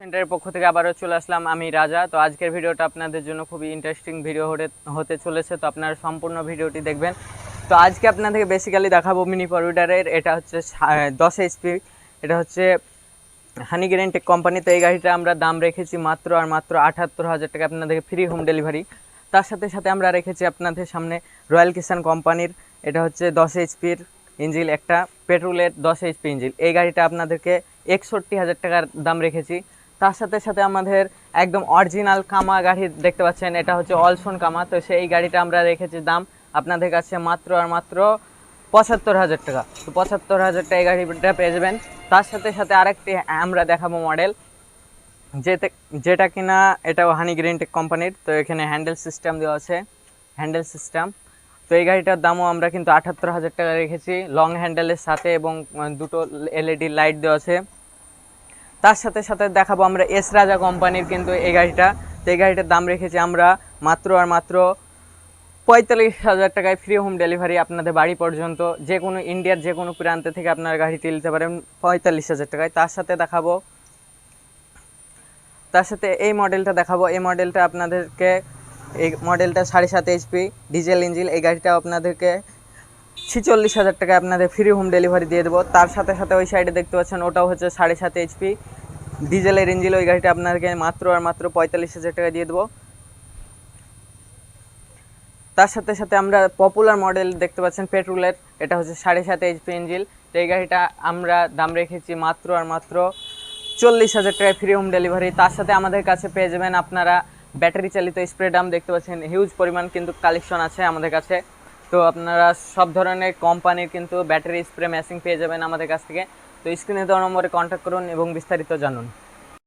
সেন্টারের পক্ষ থেকে আবারও চলে আসলাম আমি রাজা। তো আজকের ভিডিওটা আপনাদের জন্য খুবই ইন্টারেস্টিং ভিডিও হতে চলেছে, তো আপনারা সম্পূর্ণ ভিডিওটি দেখবেন। তো আজকে আপনাদেরকে বেসিক্যালি দেখাবো মিনি ফোর হুইলারের, এটা হচ্ছে 10 এইচপি, এটা হচ্ছে হানি গ্যারেন্টেক কোম্পানি। তো এই গাড়িটা আমরা দাম রেখেছি মাত্র আর মাত্র 78,000 টাকা, আপনাদেরকে ফ্রি হোম ডেলিভারি। তার সাথে সাথে আমরা রেখেছি আপনাদের সামনে রয়্যাল কিষান কোম্পানির, এটা হচ্ছে 10 এইচপির ইঞ্জিল, একটা পেট্রোলের 10 এইচপি ইঞ্জিল। এই গাড়িটা আপনাদেরকে 61,000 টাকার দাম রেখেছি। তার সাথে সাথে আমাদের একদম অরিজিনাল কামা গাড়ি দেখতে পাচ্ছেন, এটা হচ্ছে অলসন কামা। তো সেই গাড়িটা আমরা রেখেছি দাম আপনাদের কাছে মাত্র আর মাত্র 75,000 টাকা। তো 75,000 টাকা এই গাড়িটা পেয়ে যাবেন। তার সাথে সাথে আরেকটি আমরা দেখাবো মডেল, যেটা কিনা এটাও হানি গ্যারেন্টেক কোম্পানির। তো এখানে হ্যান্ডেল সিস্টেম দেওয়া আছে, হ্যান্ডেল সিস্টেম। তো এই গাড়িটার দামও আমরা কিন্তু 78,000 টাকা রেখেছি, লং হ্যান্ডেলের সাথে, এবং দুটো এলইডি লাইট দেওয়া আছে। তার সাথে সাথে দেখাবো আমরা এস রাজা কোম্পানির কিন্তু এই গাড়িটা। তো এই গাড়িটার দাম রেখেছি আমরা মাত্র আর মাত্র 45,000 টাকায়, ফ্রি হোম ডেলিভারি আপনাদের বাড়ি পর্যন্ত। যে কোনো ইন্ডিয়ার যে কোনো প্রান্ত থেকে আপনারা গাড়িটি নিতে পারেন 45,000 টাকায়। তার সাথে এই মডেলটা দেখাবো। এই মডেলটা আপনাদেরকে, এই মডেলটা 7.5 এইচপি ডিজেল ইঞ্জিন। এই গাড়িটা আপনাদেরকে 46,000 টাকায় আপনাদের ফ্রি হোম ডেলিভারি দিয়ে দেবো। তার সাথে সাথে ওই সাইডে দেখতে পাচ্ছেন ওটাও হচ্ছে 7.5 এইচপি ডিজেলের ইঞ্জিন। ওই গাড়িটা আপনাদেরকে মাত্র আর মাত্র 45,000 টাকা দিয়ে দেবো। তার সাথে সাথে আমরা পপুলার মডেল দেখতে পাচ্ছেন পেট্রোলের, এটা হচ্ছে 7.5 এইচপি ইঞ্জিন। তো এই গাড়িটা আমরা দাম রেখেছি মাত্র আর মাত্র 40,000 টাকায়, ফ্রি হোম ডেলিভারি। তার সাথে আমাদের কাছে পেয়ে যাবেন আপনারা ব্যাটারি চালিত স্প্রে ড্রাম দেখতে পাচ্ছেন, হিউজ পরিমাণ কিন্তু কালেকশন আছে আমাদের কাছে। তো আপনারা সব ধরনের কোম্পানির কিন্তু ব্যাটারি স্প্রে মেশিন পেয়ে যাবেন আমাদের কাছ থেকে। তো স্ক্রিনে দেওয়া নম্বরে কন্ট্যাক্ট করুন এবং বিস্তারিত জানুন।